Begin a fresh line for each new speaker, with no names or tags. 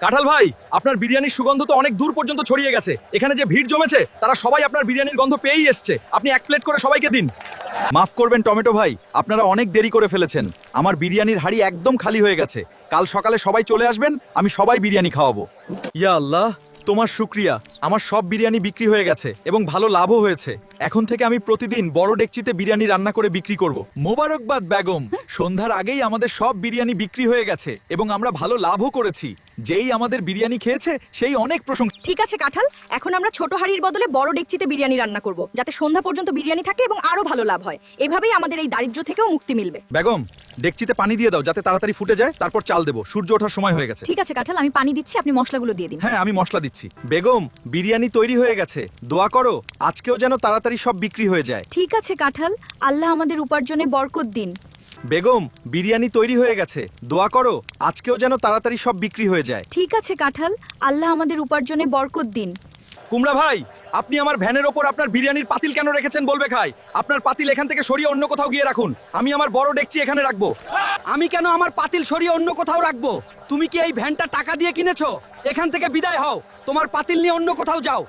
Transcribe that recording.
কাঁঠাল ভাই, আপনার বিরিয়ানির সুগন্ধ তো অনেক দূর পর্যন্ত ছড়িয়ে গেছে। এখানে যে ভিড় জমেছে তারা সবাই আপনার বিরিয়ানির গন্ধ পেয়েই এসছে। আপনি এক প্লেট করে সবাইকে দিন। মাফ করবেন টমেটো ভাই, আপনারা অনেক দেরি করে ফেলেছেন। আমার বিরিয়ানির হাঁড়ি একদম খালি হয়ে গেছে। কাল সকালে সবাই চলে আসবেন, আমি সবাই বিরিয়ানি খাওয়াবো। ইয়া আল্লাহ, তোমার শুকরিয়া। আমার সব বিরিয়ানি বিক্রি হয়ে গেছে এবং ভালো লাভও হয়েছে। এখন থেকে আমি প্রতিদিন বড় ডেকচিতে বিরিয়ানি রান্না করে বিক্রি করব। মোবারকবাদ বেগম, সন্ধ্যার আগেই আমাদের সব বিরিয়ানি বিক্রি হয়ে গেছে এবং আমরা ভালো লাভও করেছি। যেই আমাদের বিরিয়ানি খেয়েছে সেই অনেক প্রশংসা।
ঠিক আছে কাঁঠাল, এখন আমরা ছোট হাঁড়ির বদলে বড় ডেকচিতে বিরিয়ানি রান্না করব, যাতে সন্ধ্যা পর্যন্ত বিরিয়ানি থাকে এবং আরো ভালো লাভ হয়। এভাবেই আমাদের এই দারিদ্র্য থেকেও মুক্তি মিলবে।
বেগম, ডেকচিতে পানি দিয়ে দাও যাতে তাড়াতাড়ি ফুটে যায়, তারপর চাল দেবো। সূর্য ওঠার সময় হয়ে গেছে।
ঠিক আছে কাঁঠাল, আমি পানি দিচ্ছি, আপনি মশলাগুলো দিয়ে দিন।
হ্যাঁ, আমি মশলা দিচ্ছি। বেগম, বিরিয়ানি তৈরি হয়ে গেছে। দোয়া করো আজকেও যেন তাড়াতাড়ি সব বিক্রি হয়ে যায়।
ঠিক আছে কাঁঠাল, আল্লাহ আমাদের উপার্জনে বরকত দিন।
বেগম, বিরিয়ানি তৈরি হয়ে গেছে। দোয়া করো আজকেও যেন তাড়াতাড়ি সব বিক্রি হয়ে যায়।
ঠিক আছে কাঁঠাল, আল্লাহ আমাদের উপার্জনে বরকত দিন।
কুমড়া ভাই, আপনি আমার ভ্যানের ওপর আপনার বিরিয়ানির পাতিল কেন রেখেছেন বলবে খাই? আপনার পাতিল এখান থেকে সরিয়ে অন্য কোথাও গিয়ে রাখুন। আমি আমার বড় ডেকচি এখানে রাখবো।
আমি কেন আমার পাতিল সরিয়ে অন্য কোথাও রাখবো? তুমি কি এই ভ্যানটা টাকা দিয়ে কিনেছো? এখান থেকে বিদায় হও, তোমার পাতিল নিয়ে অন্য কোথাও যাও।